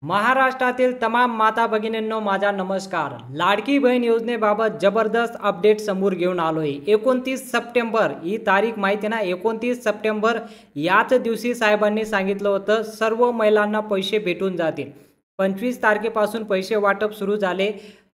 महाराष्ट्रातील तमाम माता भगिनींनो माझा नमस्कार। लाडकी बहीण योजनेबाबत जबरदस्त अपडेट समोर घेऊन आलोय। 29 सप्टेंबर ही तारीख माहिती ना, 29 सप्टेंबर याच दिवशी साहेबांनी सांगितलं होतं सर्व महिलांना पैसे भेटून जातील। 25 तारखेपासून पैसे वाटप सुरू झाले,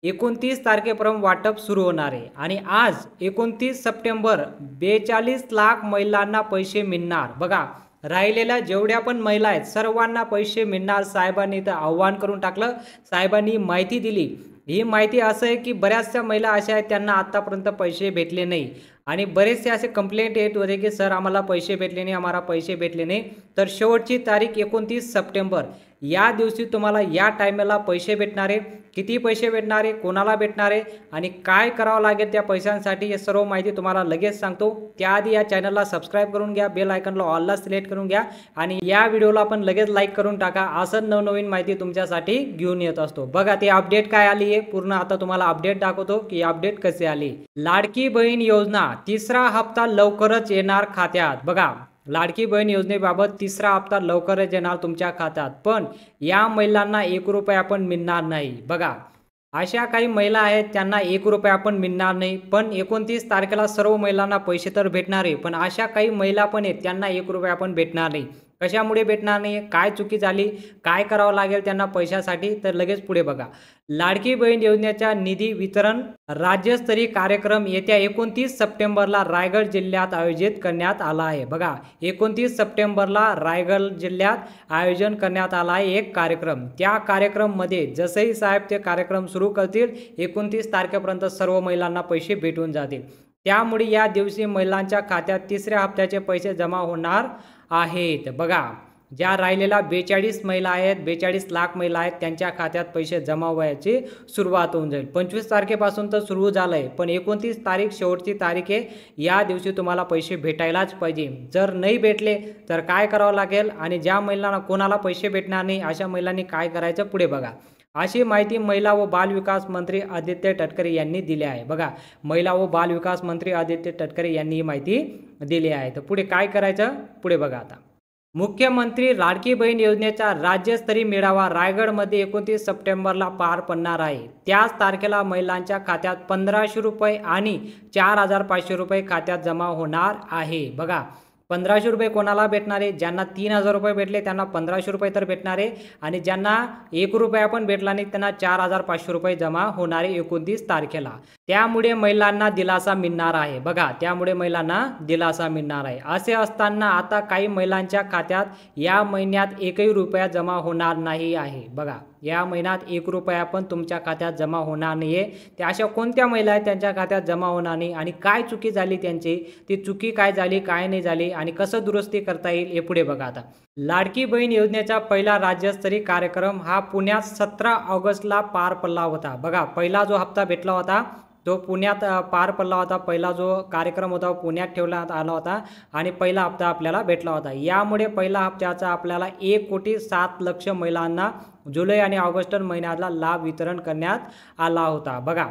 29 तारखेपर्यंत वाटप सुरू होणार आहे आणि आज 29 सप्टेंबर 42 लाख महिलांना पैसे मिळणार। बघा, राहिलेल्या जेवढ्या पण महिला आहेत सर्वांना पैसे मिळणार। साहेबांनी तर आव्हान करून टाकलं, साहेबांनी माहिती दिली। ही माहिती असं आहे की बऱ्याचशा महिला अशा आहेत त्यांना आतापर्यंत पैसे भेटले नाही आणि बरेचसे असे कंप्लेंट येत होते की सर आम्हाला पैसे भेटले नाही, आम्हाला पैसे भेटले नाही। तर शेवटची तारीख 29 सप्टेंबर या दिवशी तुम्हाला या टायमाला पैसे भेटणार आहे। किती पैसे भेटणार आहे, कोणाला भेटणार आहे आणि काय करावं लागेल त्या पैशांसाठी हे सर्व माहिती तुम्हाला लगेच सांगतो। त्याआधी या चॅनलला सबस्क्राइब करून घ्या, बेल आयकॉनला ऑलला सिलेक्ट करून घ्या आणि या व्हिडिओला पण लगेच लाईक करून टाका। असं नवनवीन माहिती तुमच्यासाठी घेऊन येत असतो। बघा ते अपडेट काय आली आहे पूर्ण आता तुम्हाला अपडेट दाखवतो की अपडेट कसे आली। लाडकी बहीण योजना तिसरा हप्ता लवकरच येणार खात्यात। बघा, लाडकी बहीण योजनेबाबत तिसरा हप्ता लवकरच येणार तुमच्या खात्यात, पण या महिलांना 1 रुपया पण मिळणार नाही। बघा, अशा काही महिला आहेत त्यांना 1 रुपया पण मिळणार नाही, पण 29 तारखेला सर्व महिलांना पैसे तर भेटणार आहे, पण अशा काही महिला पण आहेत त्यांना 1 रुपया पण भेटणार नाही। कशामुळे भेटणार नाही, काय चुकी झाली, काय करावं लागेल त्यांना पैशासाठी, तर लगेच पुढे बघा। लाडकी बहीण योजनेच्या निधी वितरण राज्यस्तरीय कार्यक्रम येत्या 29 सप्टेंबरला रायगड जिल्ह्यात आयोजित करण्यात आला आहे। बघा, 29 सप्टेंबरला रायगड जिल्ह्यात आयोजन करण्यात आला आहे एक कार्यक्रम। त्या कार्यक्रममध्ये जसंही साहेब ते कार्यक्रम सुरू करतील 29 तारखेपर्यंत सर्व महिलांना पैसे भेटून जातील। त्यामुळे या दिवशी महिलांच्या खात्यात तिसऱ्या हप्त्याचे पैसे जमा होणार आहेत। बघा, ज्या राहिलेल्या 42 महिला आहेत, 42 लाख महिला आहेत त्यांच्या खात्यात पैसे जमा व्हायची सुरुवात होऊन जाईल। 25 तारखेपासून तर सुरू झालंय, पण 29 तारीख शेवटची तारीख आहे। या दिवशी तुम्हाला पैसे भेटायलाच पाहिजे। जर नाही भेटले तर काय करावं लागेल आणि ज्या महिलांना कोणाला पैसे भेटणार नाही अशा महिलांनी काय करायचं पुढे बघा। अशी माहिती महिला व बाल विकास मंत्री आदित्य तटकरे यांनी दिली आहे। बघा, महिला व बाल विकास मंत्री आदित्य तटकरे यांनी ही माहिती दिली आहे। तर पुढे काय करायचं पुढे बघा। आता मुख्यमंत्री लाडकी बहीण योजनेचा राज्यस्तरीय मेळावा रायगडमध्ये 29 सप्टेंबरला पार पडणार आहे। त्याच तारखेला महिलांच्या खात्यात 1500 रुपये आणि 4500 रुपये खात्यात जमा होणार आहे। बघा, 1500 रुपये कोणाला भेटणार आहे, ज्यांना 3000 रुपये भेटले त्यांना 1500 रुपये तर भेटणार आहे आणि ज्यांना 1 रुपया पण भेटला नाही त्यांना 4500 रुपये जमा होणार आहे 29 तारखेला। त्यामुळे महिलांना दिलासा मिळणार आहे। बघा, त्यामुळे महिलांना दिलासा मिळणार आहे। असे असताना आता काही महिलांच्या खात्यात या महिन्यात 1ही रुपया जमा होणार नाही आहे। बघा, या महिन्यात 1 रुपया पण तुमच्या खात्यात जमा होणार नाहीये। त्या अशा कोणत्या महिला आहेत त्यांच्या खात्यात जमा होणार नाही आणि काय चुकी झाली त्यांची, ती चुकी काय झाली, काय नाही झाली आणि कसं दुरुस्ती करता येईल हे पुढे बघा। आता लाडकी बहीण योजनेचा पहिला राज्यस्तरीय कार्यक्रम हा पुण्यात 17 ऑगस्टला पार पडला होता। बघा, पहिला जो हप्ता भेटला होता तो पुण्यात पार पडला होता। पहिला जो कार्यक्रम होता पुण्यात ठेवण्यात आला होता आणि पहिला हप्ता आपल्याला भेटला होता। यामुळे पहिला हप्त्याचा आपल्याला 1,07,00,000 महिलांना जुलै आणि ऑगस्ट महिन्यातला लाभ वितरण करण्यात आला होता। बघा,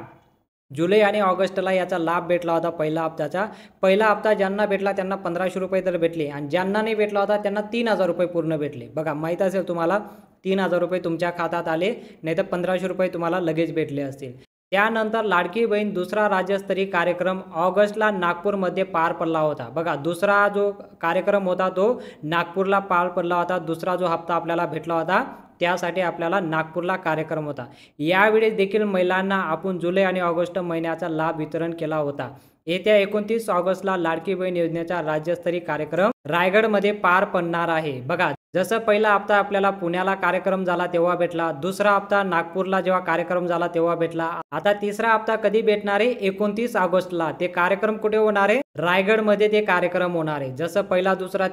जुलै आणि ऑगस्टला याचा लाभ भेटला होता पहिला हप्त्याचा। पहिला हप्ता ज्यांना भेटला त्यांना 1500 रुपये तर भेटले आणि ज्यांना नाही भेटला होता त्यांना 3000 रुपये पूर्ण भेटले। बघा, माहीत असेल तुम्हाला 3000 रुपये तुमच्या खात्यात आले, नाहीतर 1500 रुपये तुम्हाला लगेच भेटले असतील। त्यानंतर लाडकी बहीण दुसरा राज्यस्तरीय कार्यक्रम ऑगस्टला नागपूरमध्ये पार पडला होता। बघा, दुसरा जो कार्यक्रम होता तो नागपूरला पार पडला होता। दुसरा जो हप्ता आपल्याला भेटला होता त्यासाठी आपल्याला नागपूरला कार्यक्रम होता। यावेळी देखील महिलांना आपण जुलै आणि ऑगस्ट महिन्याचा लाभ वितरण केला होता। येत्या 29 ऑगस्टला लाडकी बहीण योजनेचा राज्यस्तरीय कार्यक्रम रायगडमध्ये पार पडणार आहे। बघा, जसं पहिला हप्ता आपल्याला पुण्याला कार्यक्रम झाला तेव्हा भेटला, दुसरा हप्ता नागपूरला जेव्हा कार्यक्रम झाला तेव्हा भेटला, आता तिसरा हप्ता कधी भेटणार आहे 29 ऑगस्टला। ते कार्यक्रम कुठे होणार आहे, रायगडमध्ये ते कार्यक्रम होणार आहे। जसं पहिला दुसरा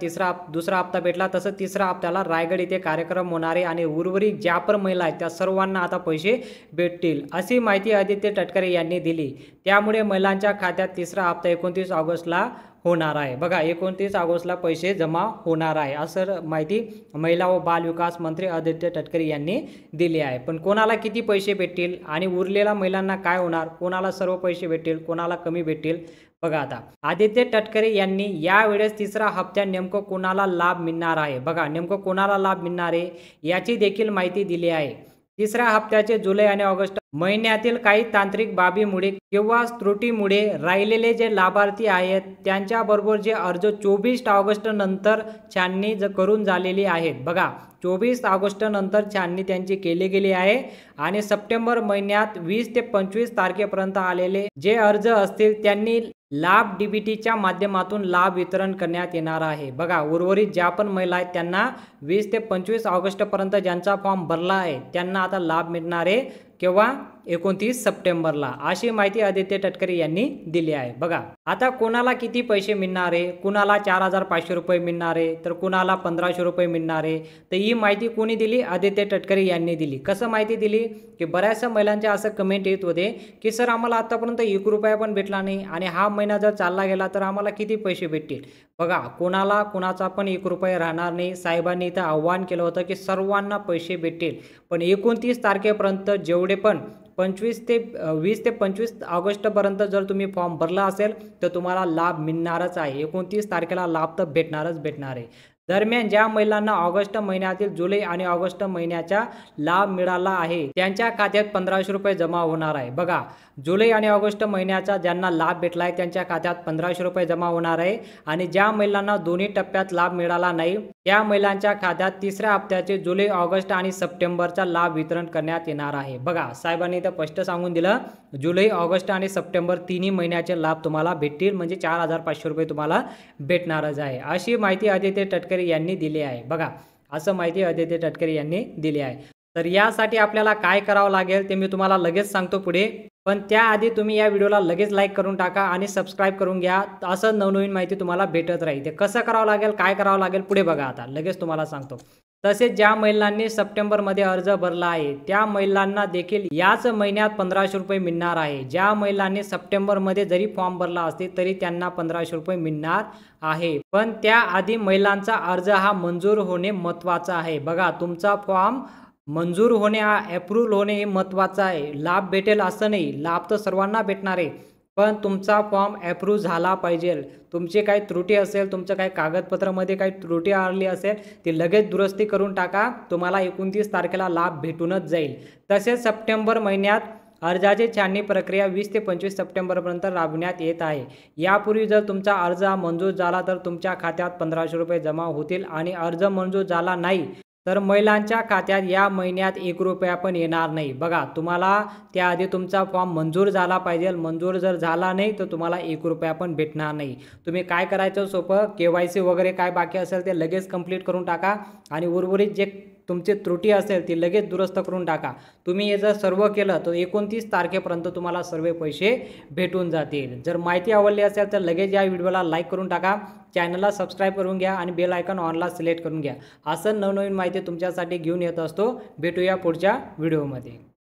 दुसरा हप्ता भेटला तसं तिसरा हप्त्याला रायगड इथे कार्यक्रम होणार आहे आणि उर्वरित ज्या पण महिला आहेत त्या सर्वांना आता पैसे भेटतील अशी माहिती आदित्य तटकरे यांनी दिली। त्यामुळे महिलांच्या खात्यात तिसरा हप्ता 29 ऑगस्टला होणार आहे। बघा, 29 ऑगस्टला पैसे जमा होणार आहे असं माहिती महिला व बाल विकास मंत्री आदित्य तटकरे यांनी दिली आहे। पण कोणाला किती पैसे भेटतील आणि उरलेल्या महिलांना काय होणार, कोणाला सर्व पैसे भेटतील, कोणाला कमी भेटतील, बघा आता आदित्य तटकरे यांनी यावेळेस तिसरा हप्त्यात नेमकं कोणाला लाभ मिळणार आहे, बघा नेमकं कोणाला लाभ मिळणार आहे याची देखील माहिती दिली आहे. तिसऱ्या हप्त्याचे जुलै आणि ऑगस्ट महिन्यातील काही तांत्रिक बाबीमुळे किंवा त्रुटीमुळे राहिलेले जे लाभार्थी आहेत त्यांच्याबरोबर जे अर्ज 24 ऑगस्ट नंतर छाननी करून झालेली आहेत. बघा 24 ऑगस्ट नंतर छाननी त्यांची केली गेली आहे आणि सप्टेंबर महिन्यात 20 ते 25 तारखेपर्यंत आलेले जे अर्ज असतील त्यांनी लाभ डीबीटीच्या माध्यमातून लाभ वितरण करण्यात येणार आहे. बघा उर्वरित ज्या पण महिला आहेत त्यांना 20 ते 25 ऑगस्टपर्यंत ज्यांचा फॉर्म भरला आहे त्यांना आता लाभ मिळणार आहे केव्हा 29 सप्टेंबरला, अशी माहिती आदित्य तटकरे यांनी दिली आहे. बघा आता कोणाला किती पैसे मिळणार आहे, कुणाला 4,500 रुपये मिळणार आहे तर कुणाला 1,500 रुपये मिळणार आहे. तर ही माहिती कोणी दिली, आदित्य तटकरे यांनी दिली. कसं माहिती दिली की बऱ्याचशा महिलांच्या असं कमेंट येत होते की सर आम्हाला आतापर्यंत 1 रुपया पण भेटला नाही आणि हा महिना जर चालला गेला तर आम्हाला किती पैसे भेटतील. बघा कोणाला कुणाचा पण 1 रुपया राहणार नाही. साहेबांनी इथं आव्हान केलं होतं की सर्वांना पैसे भेटतील, पण 29 तारखेपर्यंत जेवढे पण 20 ते 25 ऑगस्टपर्यंत जर तुम्ही फॉर्म भरला असेल तर तुम्हाला लाभ मिळणारच आहे. 29 तारखेला लाभ तर भेटणार आहे. दरम्यान ज्या महिलांना ऑगस्ट महिन्यातील जुलै आणि ऑगस्ट महिन्याचा लाभ मिळाला आहे त्यांच्या खात्यात 1,500 रुपये जमा होणार आहे. बघा जुलै आणि ऑगस्ट महिन्याचा ज्यांना लाभ भेटला आहे त्यांच्या खात्यात 1,500 रुपये जमा होणार आहे आणि ज्या महिलांना दोन्ही टप्प्यात लाभ मिळाला नाही त्या महिलांच्या खात्यात तिसऱ्या हप्त्याचे जुलै ऑगस्ट आणि सप्टेंबरचा लाभ वितरण करण्यात येणार आहे. बघा साहेबांनी इथं स्पष्ट सांगून दिलं जुलै ऑगस्ट आणि सप्टेंबर तिन्ही महिन्याचे लाभ तुम्हाला भेटतील, म्हणजे 4,500 रुपये तुम्हाला भेटणारच आहे, अशी माहिती आदित्य तटकरे यांनी दिली आहे. बघा असं माहिती आदित्य तटकरे यांनी दिली आहे. तर यासाठी आपल्याला काय करावं लागेल ते मी तुम्हाला लगेच सांगतो पुढे, पण त्याआधी तुम्ही या व्हिडिओला लगेच लाईक करून टाका आणि सबस्क्राईब करून घ्या. असं नवनवीन माहिती तुम्हाला भेटत राहील. ते कसं करावं लागेल, काय करावं लागेल पुढे बघा, आता लगेच तुम्हाला सांगतो. तसेच ज्या महिलांनी सप्टेंबरमध्ये अर्ज भरला आहे त्या महिलांना देखील याच महिन्यात 1,500 रुपये मिळणार आहे. ज्या महिलांनी सप्टेंबरमध्ये जरी फॉर्म भरला असते तरी त्यांना 1,500 रुपये मिळणार आहे, पण त्याआधी महिलांचा अर्ज हा मंजूर होणे महत्त्वाचा आहे. बघा तुमचा फॉर्म मंजूर होणे, हा अप्रूव्ह होणे हे महत्त्वाचं आहे. लाभ भेटेल असं नाही, लाभ तर सर्वांना भेटणार आहे, पण तुमचा फॉर्म अप्रूव्ह झाला पाहिजे. तुमची काही त्रुटी असेल, तुमचं काही कागदपत्रामध्ये काही त्रुटी आली असेल ती लगेच दुरुस्ती करून टाका, तुम्हाला 29 तारखेला लाभ भेटूनच जाईल. तसेच सप्टेंबर महिन्यात अर्जाची छाननी प्रक्रिया 20 ते 25 सप्टेंबरपर्यंत राबविण्यात येत आहे. यापूर्वी जर तुमचा अर्ज मंजूर झाला तर तुमच्या खात्यात 1,500 रुपये जमा होतील आणि अर्ज मंजूर झाला नाही तर महिलांच्या खात्यात या महिन्यात 1 रुपया पण येणार नाही. बघा तुम्हाला त्याआधी तुमचा फॉर्म मंजूर झाला पाहिजे, मंजूर जर झाला नाही तर तुम्हाला 1 रुपया पण भेटणार नाही. तुम्ही काय करायचं सोपं, KYC वगैरे काय बाकी असेल ते लगेच कंप्लीट करून टाका आणि उर्वरित जे तुमची त्रुटी असेल ती लगेच दुरुस्त करून टाका. तुम्ही हे जर सर्व केलं तर 29 तारखेपर्यंत तुम्हाला सर्व पैसे भेटून जातील. जर माहिती आवडली असेल तर लगेच या व्हिडिओला लाईक करून टाका, चॅनलला सबस्क्राईब करून घ्या आणि बेल आयकॉन ऑनला सिलेक्ट करून घ्या. असं नवनवीन माहिती तुमच्यासाठी घेऊन येत असतो. भेटूया पुढच्या व्हिडिओमध्ये.